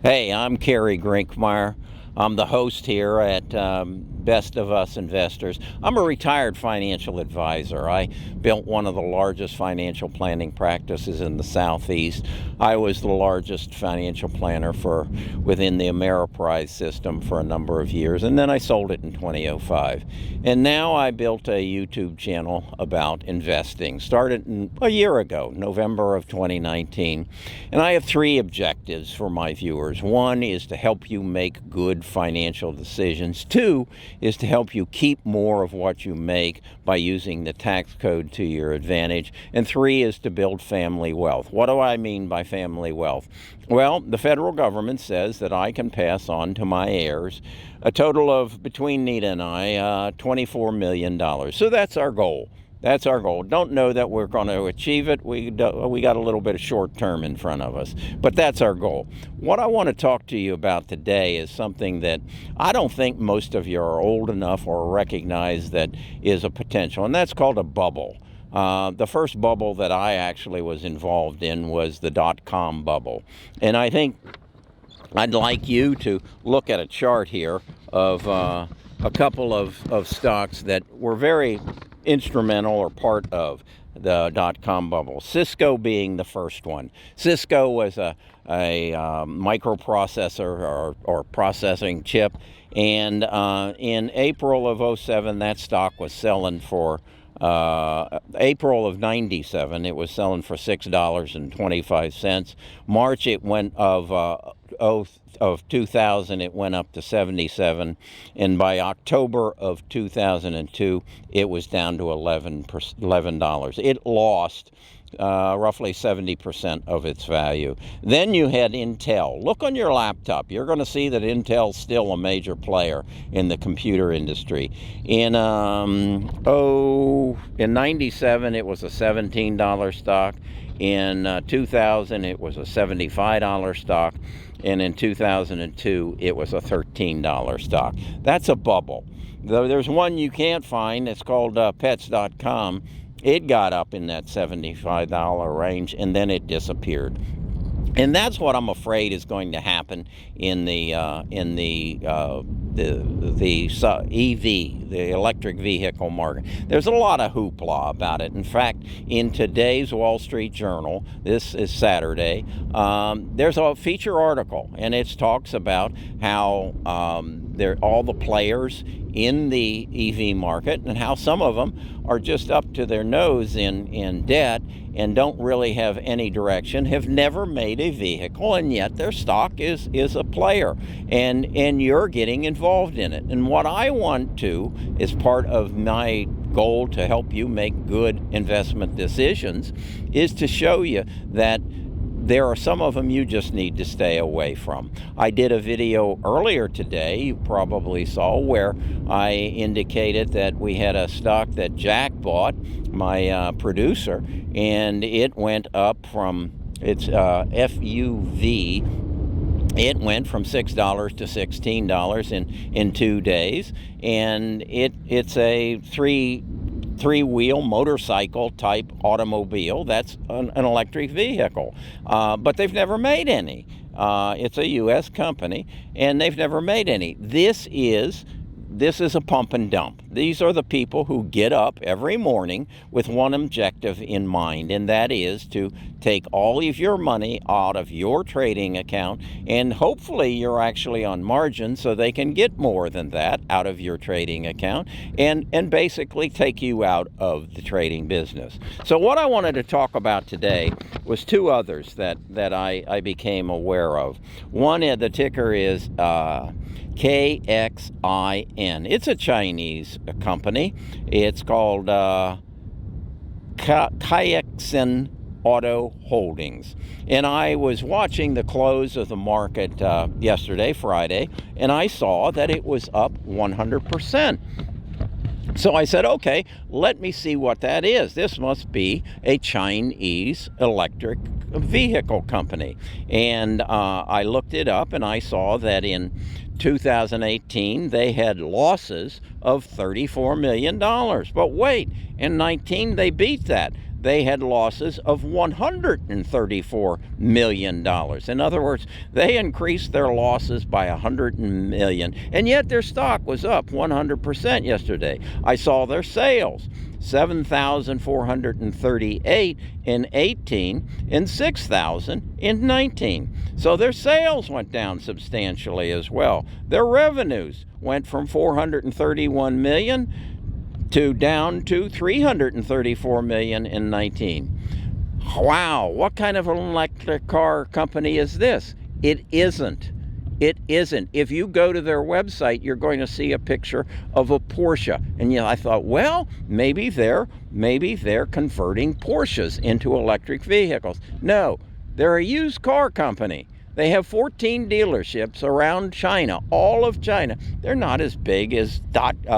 Hey, I'm Kerry Grinkmeyer. I'm the host here at Best of Us Investors. I'm a retired financial advisor. I built one of the largest financial planning practices in the Southeast. I was the largest financial planner within the Ameriprise system for a number of years, and then I sold it in 2005. And now I built a YouTube channel about investing. Started a year ago, November of 2019. And I have three objectives for my viewers. One is to help you make good financial decisions. Two is to help you keep more of what you make by using the tax code to your advantage. And three is to build family wealth. What do I mean by family wealth? Well, the federal government says that I can pass on to my heirs a total of, between Nita and I, $24 million. So that's our goal. That's our goal. Don't know that we're going to achieve it. We got a little bit of short term in front of us, but that's our goal. What I want to talk to you about today is something that I don't think most of you are old enough or recognize that is a potential, and that's called a bubble. The first bubble that I actually was involved in was the dot-com bubble. And I think I'd like you to look at a chart here of a couple of stocks that were very instrumental or part of the dot-com bubble. Cisco being the first one. Cisco was a microprocessor or processing chip, and in April of 2007, that stock was selling for April of 97, it was selling for $6.25. March it went of 2000, it went up to 77, and by October of 2002, it was down to $11. It lost roughly 70% of its value. Then you had Intel. Look on your laptop. You're going to see that Intel's still a major player in the computer industry. In 97, it was a $17 stock. In 2000, it was a $75 stock. And in 2002, it was a $13 stock. That's a bubble. Though there's one you can't find. It's called pets.com. It got up in that $75 range, and then it disappeared. And that's what I'm afraid is going to happen in the EV, the electric vehicle market. There's a lot of hoopla about it. In fact, in today's Wall Street Journal, this is Saturday, there's a feature article, and it talks about how all the players in the EV market and how some of them are just up to their nose in debt and don't really have any direction, have never made a vehicle, and yet their stock is a player, and you're getting involved in it. And what I want to, as part of my goal to help you make good investment decisions, is to show you that there are some of them you just need to stay away from. I did a video earlier today, you probably saw, where I indicated that we had a stock that Jack bought, my producer, and it went up from its FUV. It went from $6 to $16 in 2 days, and it's a three-wheel motorcycle type automobile. That's an electric vehicle, but they've never made any. It's a U.S. company, and they've never made any. This is a pump and dump. These are the people who get up every morning with one objective in mind, and that is to take all of your money out of your trading account, and hopefully you're actually on margin so they can get more than that out of your trading account and basically take you out of the trading business. So what I wanted to talk about today was two others that I became aware of. One, the ticker is KXIN. It's a Chinese company. It's called KXIN Auto Holdings. And I was watching the close of the market yesterday, Friday, and I saw that it was up 100%. So I said, okay, let me see what that is. This must be a Chinese electric vehicle company. And I looked it up, and I saw that in 2018, they had losses of $34 million. But wait, in 19, they beat that. they had losses of $134 million. In other words, they increased their losses by $100 million, and yet their stock was up 100% yesterday. I saw their sales, 7,438 in 18 and 6,000 in 19. So their sales went down substantially as well. Their revenues went from 431 million down to 334 million in 19. Wow, what kind of an electric car company is this? It isn't. It isn't. If you go to their website, you're going to see a picture of a Porsche. And I thought, well, maybe they're converting Porsches into electric vehicles. No, they're a used car company. They have 14 dealerships around China, all of China. They're not as big as CarMax,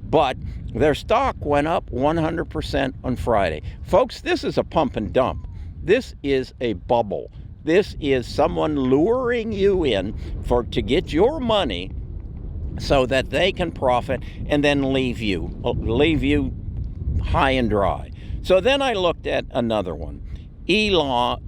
but their stock went up 100% on Friday. Folks, this is a pump and dump. This is a bubble. This is someone luring you in to get your money so that they can profit and then leave you high and dry. So then I looked at another one. ELIO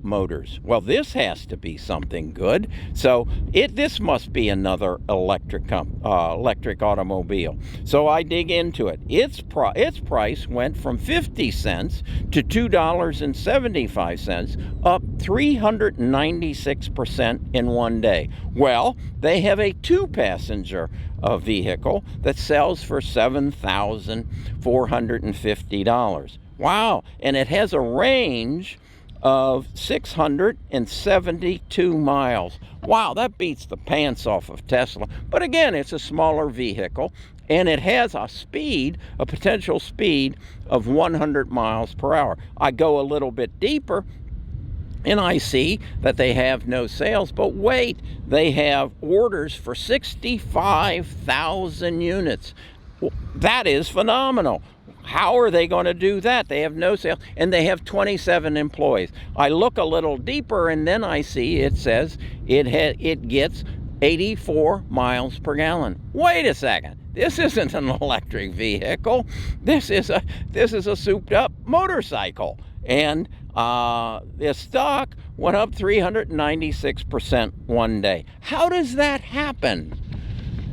Motors. Well, this has to be something good. So this must be another electric automobile. So I dig into it. Its price went from 50 cents to $2.75, up 396% in one day. Well, they have a two-passenger vehicle that sells for $7,450. Wow, and it has a range of 672 miles. Wow, that beats the pants off of Tesla. But again, it's a smaller vehicle, and it has a potential speed of 100 miles per hour. I go a little bit deeper, and I see that they have no sales, but wait, they have orders for 65,000 units. That is phenomenal. How are they going to do that? They have no sales, and they have 27 employees. I look a little deeper, and then I see it says it gets 84 miles per gallon. Wait a second. This isn't an electric vehicle. This is a souped-up motorcycle. And the stock went up 396% one day. How does that happen?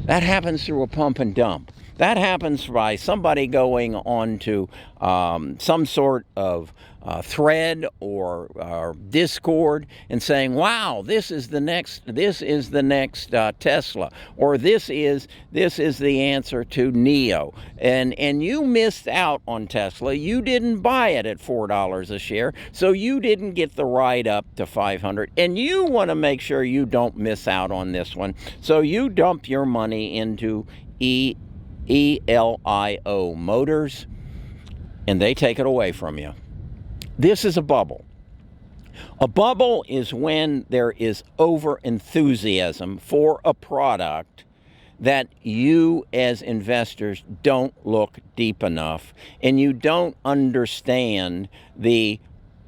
That happens through a pump and dump. That happens by somebody going on to some sort of thread or Discord and saying, "Wow, this is the next Tesla," or this is the answer to NIO, and you missed out on Tesla. You didn't buy it at $4 a share, so you didn't get the ride up to 500, and you want to make sure you don't miss out on this one, so you dump your money into ELIO Motors, and they take it away from you. This is a bubble. A bubble is when there is over enthusiasm for a product that you as investors don't look deep enough, and you don't understand the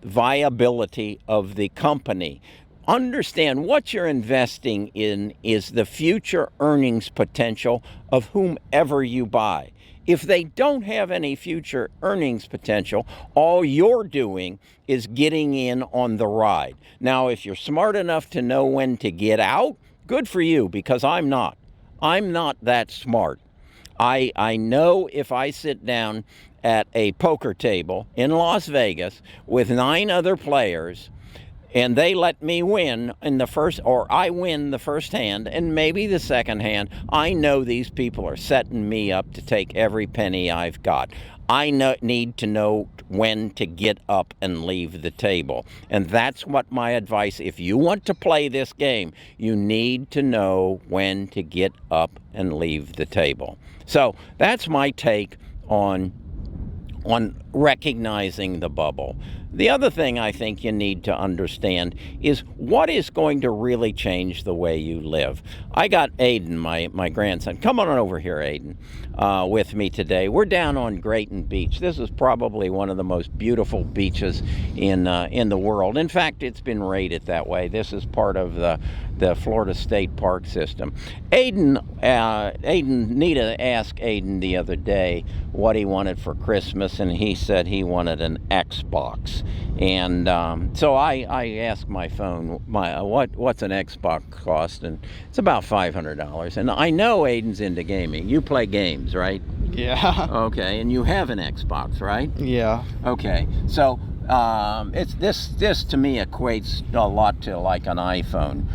viability of the company. Understand what you're investing in is the future earnings potential of whomever you buy. If they don't have any future earnings potential, all you're doing is getting in on the ride. Now, if you're smart enough to know when to get out, good for you, because I'm not. I'm not that smart. I know if I sit down at a poker table in Las Vegas with 9 other players, and they let me win in the first, or I win the first hand and maybe the second hand, I know these people are setting me up to take every penny I've got. I need to know when to get up and leave the table. And that's what my advice, if you want to play this game, you need to know when to get up and leave the table. So that's my take on on recognizing the bubble. The other thing I think you need to understand is what is going to really change the way you live. I got Aiden, my grandson. Come on over here, Aiden, with me today. We're down on Grayton Beach. This is probably one of the most beautiful beaches in the world. In fact, it's been rated that way. This is part of the Florida State Park system. Nita asked Aiden the other day what he wanted for Christmas, and he said he wanted an Xbox. And so I asked my phone, what's an Xbox cost? And it's about $500. And I know Aiden's into gaming. You play games, right? Yeah. Okay, and you have an Xbox, right? Yeah. Okay, so it's this to me equates a lot to like an iPhone.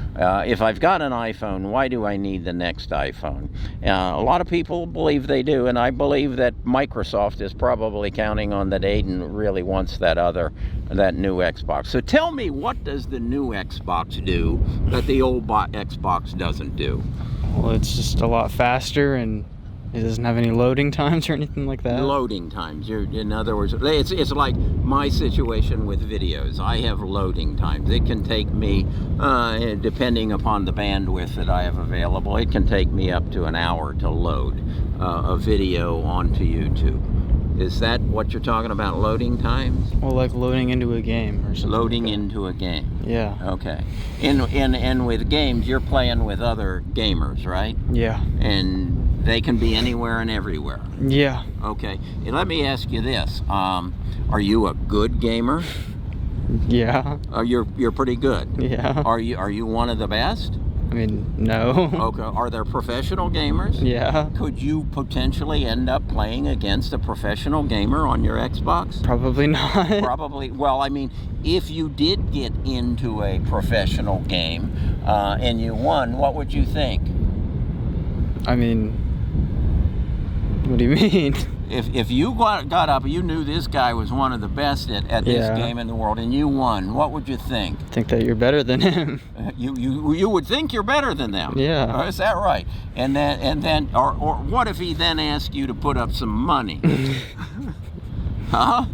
If I've got an iPhone, why do I need the next iPhone? A lot of people believe they do, and I believe that Microsoft is probably counting on that Aiden really wants that new Xbox. So tell me, what does the new Xbox do that the old Xbox doesn't do? Well, it's just a lot faster, and it doesn't have any loading times or anything like that. Loading times. In other words, it's like my situation with videos. I have loading times. It can take me, depending upon the bandwidth that I have available, it can take me up to an hour to load a video onto YouTube. Is that what you're talking about, loading times? Well, like loading into a game or something. Loading like into a game. Yeah. Okay. And with games, you're playing with other gamers, right? Yeah. And they can be anywhere and everywhere. Yeah. Okay. And let me ask you this: are you a good gamer? Yeah. You're pretty good. Yeah. Are you one of the best? I mean, no. Okay. Are there professional gamers? Yeah. Could you potentially end up playing against a professional gamer on your Xbox? Probably not. Probably. Well, I mean, if you did get into a professional game and you won, what would you think? I mean, what do you mean? If you got up, you knew this guy was one of the best at this game in the world, and you won, what would you think? Think that you're better than him. You would think you're better than them. Yeah. Is that right? And then, or what if he then asked you to put up some money? Huh?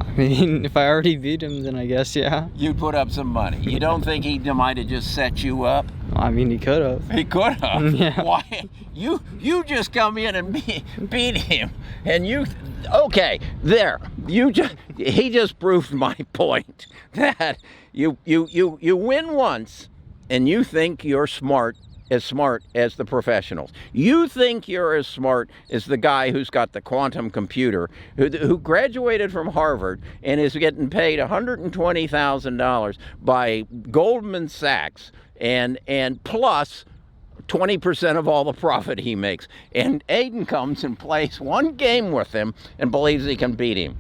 I mean, if I already beat him, then I guess, yeah. You'd put up some money. You don't think he might have just set you up? I mean, he could have. He could have. Yeah. Why? You just come in and beat him, and okay, there. He just proved my point that you win once, and you think you're smart as the professionals. You think you're as smart as the guy who's got the quantum computer, who graduated from Harvard and is getting paid $120,000 by Goldman Sachs, and plus 20% of all the profit he makes. And Aiden comes and plays one game with him and believes he can beat him.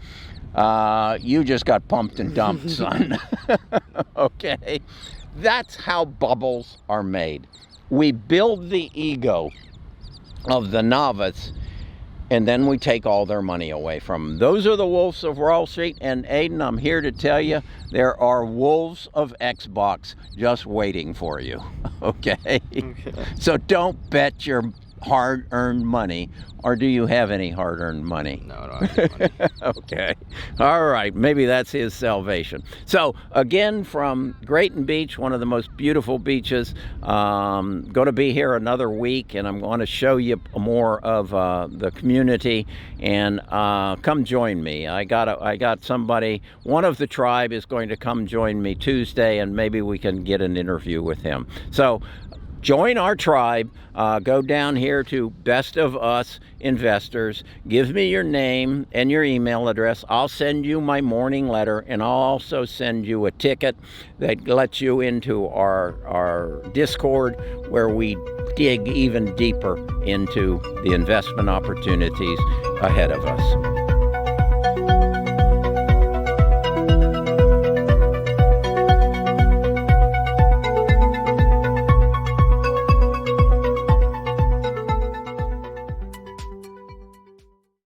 You just got pumped and dumped, son. Okay? That's how bubbles are made. We build the ego of the novice, and then we take all their money away from them. Those are the wolves of Wall Street, and Aiden, I'm here to tell you, there are wolves of Xbox just waiting for you, okay? So don't bet your hard-earned money, or do you have any hard-earned money? No, I don't have any money. Okay. All right. Maybe that's his salvation. So, again, from Grayton Beach, one of the most beautiful beaches, going to be here another week, and I'm going to show you more of the community, and come join me. I got somebody, one of the tribe is going to come join me Tuesday, and maybe we can get an interview with him. So, join our tribe. Go down here to Best of Us Investors. Give me your name and your email address. I'll send you my morning letter, and I'll also send you a ticket that lets you into our Discord, where we dig even deeper into the investment opportunities ahead of us.